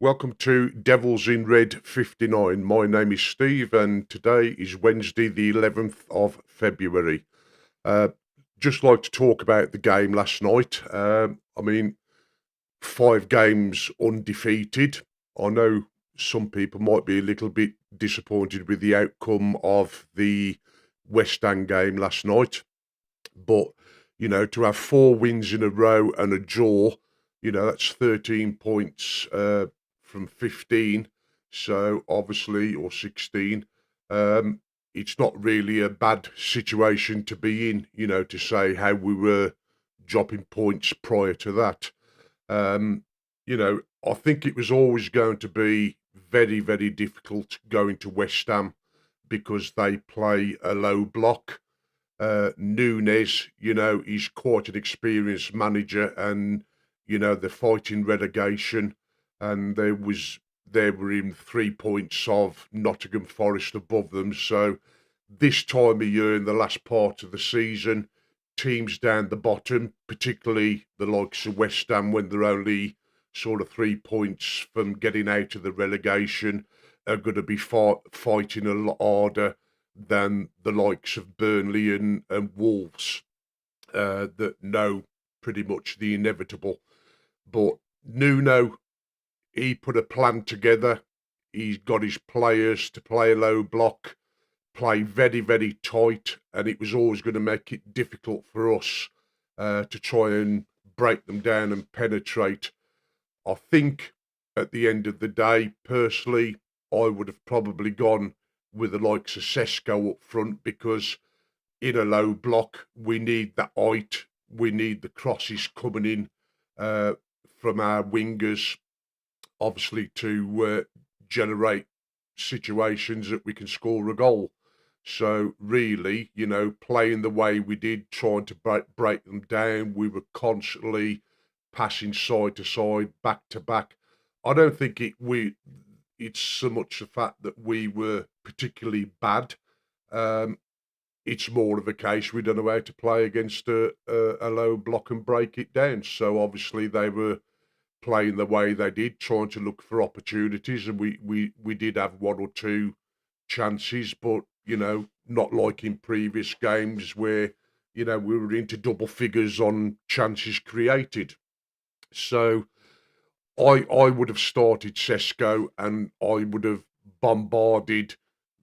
Welcome to Devils in Red 59. My name is Steve, and today is Wednesday, the 11th of February. Uh, just like to talk about the game last night. I mean, 5 games undefeated. I know some people might be a little bit disappointed with the outcome of the West Ham game last night, but to have 4 wins in a row and a draw, that's 13 points from 15. So obviously, or 16. Um, it's not really a bad situation to be in, to say how we were dropping points prior to that. Um, I think it was always going to be very, very difficult going to West Ham because they play a low block. Nunes, he's quite an experienced manager, and they're fighting relegation, and they were in 3 points of Nottingham Forest above them. So this time of year, in the last part of the season, teams down the bottom, particularly the likes of West Ham, when they're only sort of 3 points from getting out of the relegation, are going to be fighting a lot harder than the likes of Burnley and Wolves that know pretty much the inevitable. But Nuno, he put a plan together. He's got his players to play a low block, play very, very tight, and it was always going to make it difficult for us to try and break them down and penetrate. I think at the end of the day, personally, I would have probably gone with the likes of Sesko up front because in a low block, we need that height. We need the crosses coming in uh, from our wingers, obviously, to generate situations that we can score a goal. So really, playing the way we did, trying to break them down, we were constantly passing side to side, back to back. I don't think it's so much the fact that we were particularly bad. Um, it's more of a case we don't know how to play against a low block and break it down. So obviously they were playing the way they did, trying to look for opportunities, and we did have one or two chances, but not like in previous games where we were into double figures on chances created. So I would have started Sesko, and I would have bombarded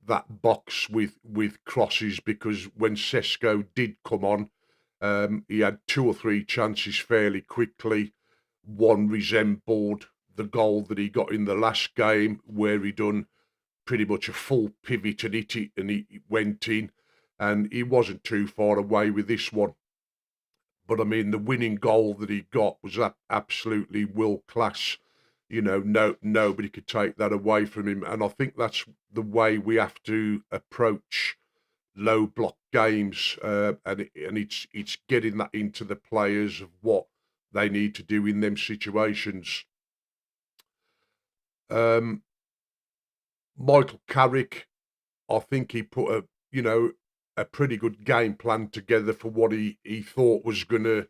that box with crosses, because when Sesko did come on, he had 2 or 3 chances fairly quickly. One resembled the goal that he got in the last game, where he done pretty much a full pivot and hit it, and he went in, and he wasn't too far away with this one. But I mean, the winning goal that he got was absolutely world class. Nobody could take that away from him, and I think that's the way we have to approach low block games, and it's getting that into the players of what they need to do in them situations. Um, Michael Carrick, I think he put a pretty good game plan together for what he thought was going to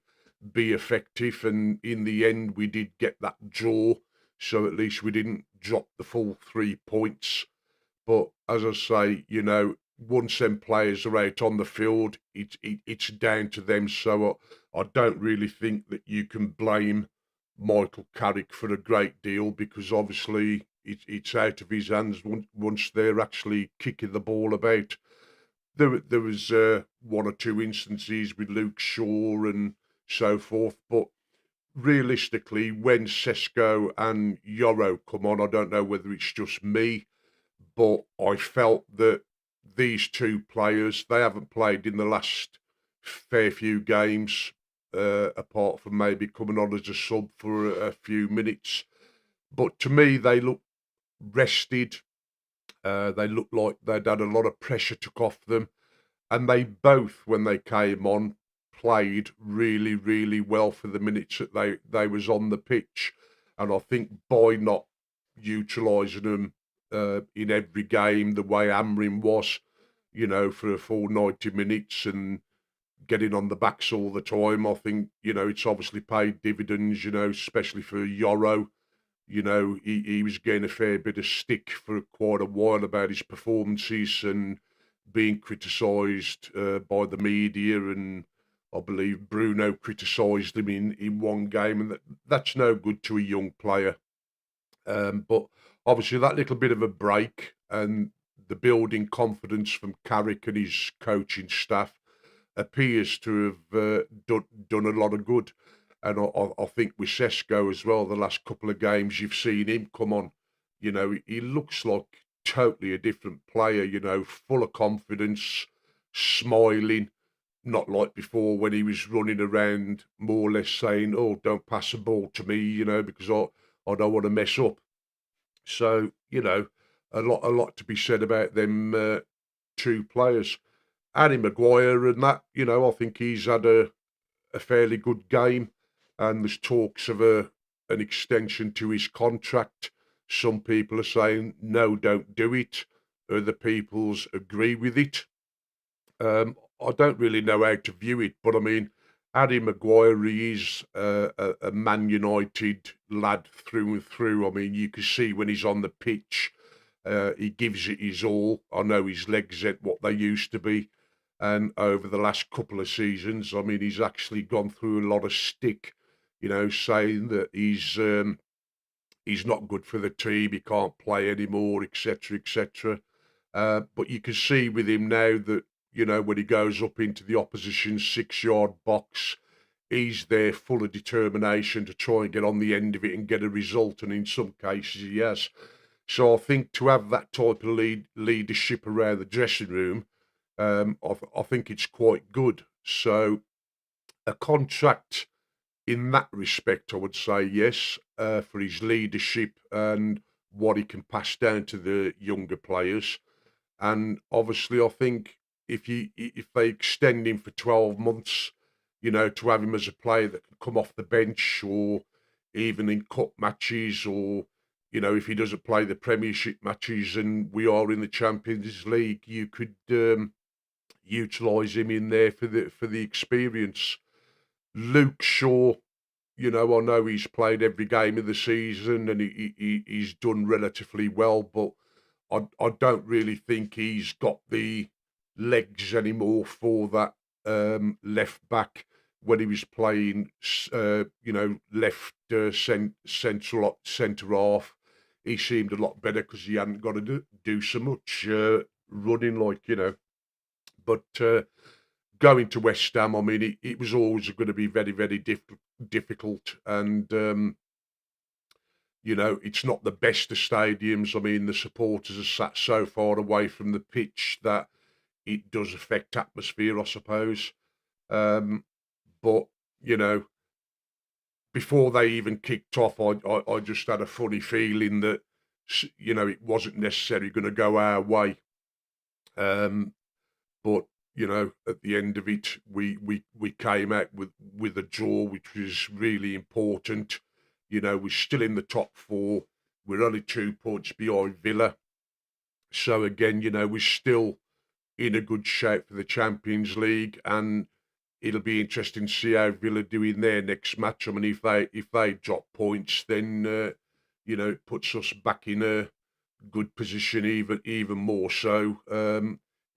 be effective, and in the end, we did get that draw. So at least we didn't drop the full 3 points. But as I say, once them players are out on the field, it's down to them. So I don't really think that you can blame Michael Carrick for a great deal, because obviously it's out of his hands once they're actually kicking the ball about. There was 1 or 2 instances with Luke Shaw and so forth, but realistically, when Sesko and Yoro come on, I don't know whether it's just me, but I felt that these two players, they haven't played in the last fair few games, apart from maybe coming on as a sub for a few minutes. But to me, they look rested. They looked like they'd had a lot of pressure took off them, and they both, when they came on, played really, really well for the minutes that they was on the pitch. And I think by not utilising them in every game the way Amrin was, for a full 90 minutes and getting on the backs all the time, I think, it's obviously paid dividends, especially for Yoro. he was getting a fair bit of stick for quite a while about his performances and being criticised by the media, and I believe Bruno criticised him in one game, and that's no good to a young player. But obviously, that little bit of a break and the building confidence from Carrick and his coaching staff appears to have done a lot of good. And I think with Sesko as well, the last couple of games you've seen him come on, he looks like totally a different player, full of confidence, smiling, not like before when he was running around more or less saying, "Oh, don't pass the ball to me," because I don't want to mess up. So, a lot to be said about them two players. Harry Maguire and that, I think he's had a fairly good game, and there's talks of an extension to his contract. Some people are saying no, don't do it. Other people's agree with it. I don't really know how to view it, but I mean, Harry Maguire, he is a Man United lad through and through. I mean, you can see when he's on the pitch, he gives it his all. I know his legs ain't what they used to be. And over the last couple of seasons, I mean, he's actually gone through a lot of stick, saying that he's not good for the team, he can't play anymore, etc., etc. But you can see with him now that, when he goes up into the opposition 6-yard box, he's there full of determination to try and get on the end of it and get a result. And in some cases, he has. So I think to have that type of leadership around the dressing room, I think it's quite good. So a contract in that respect, I would say yes, for his leadership and what he can pass down to the younger players. And obviously, I think if they extend him for 12 months, to have him as a player that can come off the bench or even in cup matches, or if he doesn't play the Premiership matches and we are in the Champions League, you could utilise him in there for the experience. Luke Shaw, I know he's played every game of the season and he's done relatively well, but I don't really think he's got the legs anymore for that left back when he was playing, left centre half. He seemed a lot better because he hadn't got to do so much running, But going to West Ham, I mean, it was always going to be very, very difficult, and it's not the best of stadiums. I mean, the supporters are sat so far away from the pitch that it does affect atmosphere, I suppose. Um, but you know, before they even kicked off, I just had a funny feeling that it wasn't necessarily going to go our way. Um, but at the end of it, we came out with a draw, which was really important. We're still in the top four. We're only 2 points behind Villa. So again, we're still in a good shape for the Champions League, and it'll be interesting to see how Villa do in their next match. I mean, if they drop points, then it puts us back in a good position, even more so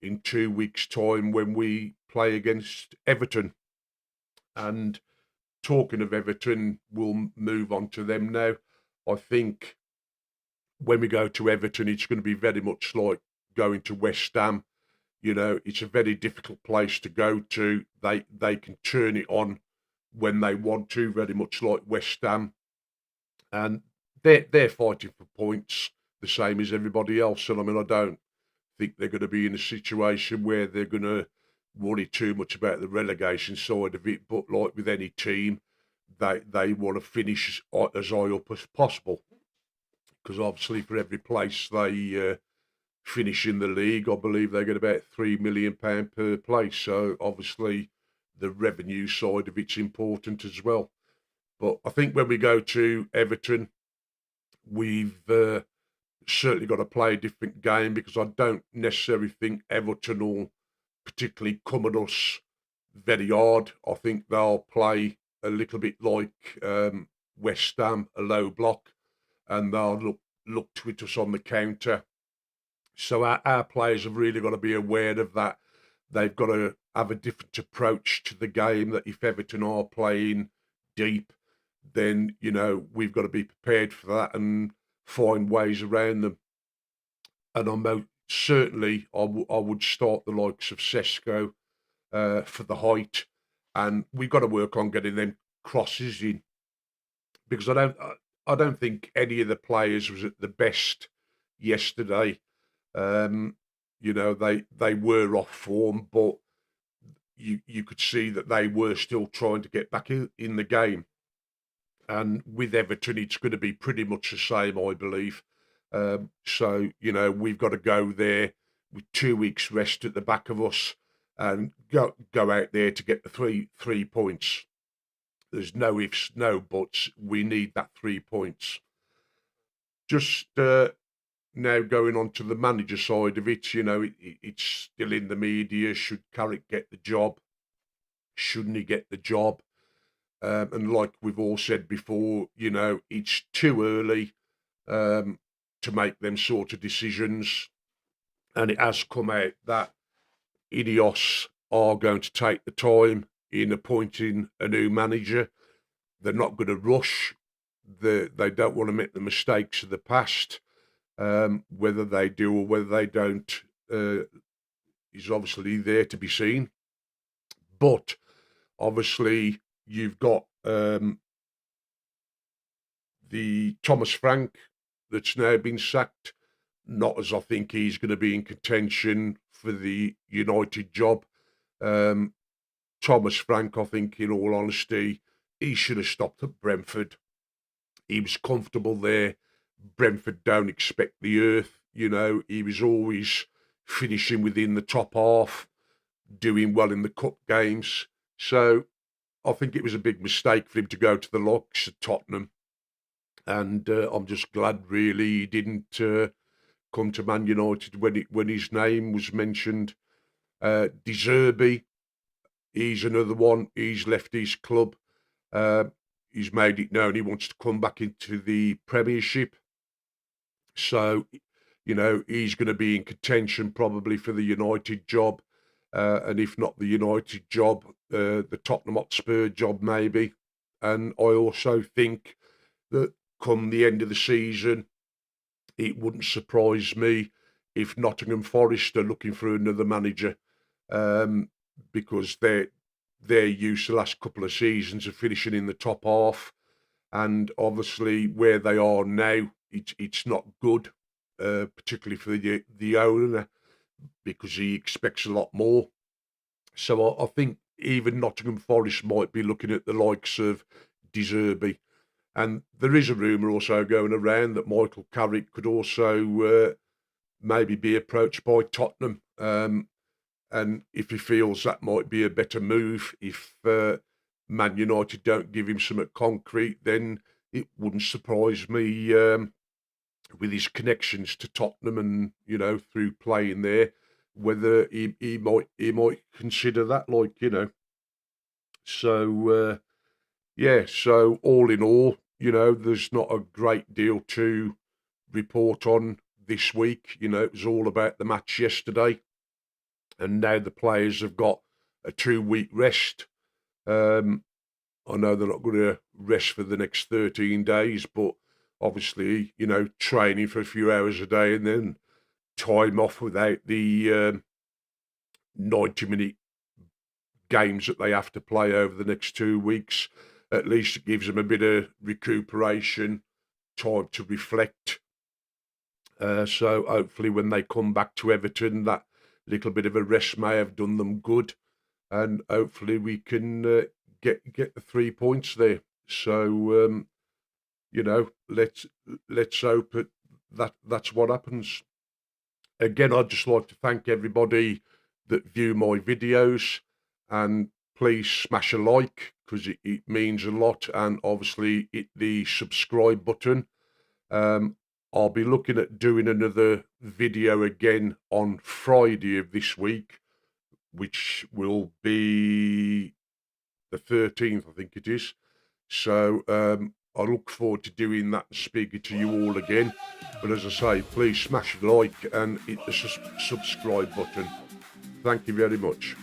in 2 weeks' time when we play against Everton. And talking of Everton, we'll move on to them now. I think when we go to Everton, it's going to be very much like going to West Ham. It's a very difficult place to go to. They can turn it on when they want to, very much like West Ham, and they're fighting for points the same as everybody else. And I mean, I don't think they're going to be in a situation where they're going to worry too much about the relegation side of it. But like with any team, they want to finish as high up as possible, because obviously for every place they finish in the league, I believe they get about £3 million per place. So obviously the revenue side of it's important as well. But I think when we go to Everton, we've certainly got to play a different game, because I don't necessarily think Everton will particularly come at us very hard. I think they'll play a little bit like West Ham, a low block, and they'll look to hit us on the counter. So our players have really got to be aware of that. They've got to have a different approach to the game. That if Everton are playing deep, then we've got to be prepared for that and find ways around them. And certainly I would start the likes of Sesko for the height, and we've got to work on getting them crosses in, because I don't think any of the players was at the best yesterday. Um, they were off form, but you could see that they were still trying to get back in the game. And with Everton, it's going to be pretty much the same, I believe. So we've got to go there with 2 weeks rest at the back of us and go out there to get the three points. There's no ifs, no buts. We need that 3 points. Just now going on to the manager side of it, it's still in the media. Should Carrick get the job? Shouldn't he get the job? And like we've all said before, it's too early to make them sort of decisions. And it has come out that Ineos are going to take the time in appointing a new manager. They're not going to rush. They don't want to make the mistakes of the past. Whether they do or whether they don't is obviously there to be seen. But obviously, you've got the Thomas Frank that's now been sacked. Not as I think he's going to be in contention for the United job. Thomas Frank, I think, in all honesty, he should have stopped at Brentford. He was comfortable there. Brentford don't expect the earth. He was always finishing within the top half, doing well in the cup games. So I think it was a big mistake for him to go to the likes of Tottenham. And I'm just glad, really, he didn't come to Man United when his name was mentioned. De Zerbi, he's another one. He's left his club. He's made it known he wants to come back into the Premiership. So, he's going to be in contention probably for the United job. And if not the United job, the Tottenham Hotspur job maybe. And I also think that come the end of the season, it wouldn't surprise me if Nottingham Forest are looking for another manager, because they're used the last couple of seasons of finishing in the top half, and obviously where they are now, it's not good, particularly for the owner, because he expects a lot more. So I think even Nottingham Forest might be looking at the likes of De Zerbi. And there is a rumour also going around that Michael Carrick could also maybe be approached by Tottenham. And if he feels that might be a better move, if Man United don't give him something concrete, then it wouldn't surprise me, with his connections to Tottenham and, through playing there, whether he might consider that, So, yeah, so all in all, there's not a great deal to report on this week. It was all about the match yesterday, and now the players have got a 2 week rest. I know they're not going to rest for the next 13 days, but obviously, training for a few hours a day and then time off without the 90-minute games that they have to play over the next 2 weeks. At least it gives them a bit of recuperation, time to reflect. So hopefully when they come back to Everton, that little bit of a rest may have done them good, and hopefully we can get the 3 points there. So let's hope that's what happens. Again, I'd just like to thank everybody that view my videos, and please smash a like, because it means a lot, and obviously hit the subscribe button. I'll be looking at doing another video again on Friday of this week, which will be the 13th, I think it is. So I look forward to doing that and speaking to you all again. But as I say, please smash the like and hit the subscribe button. Thank you very much.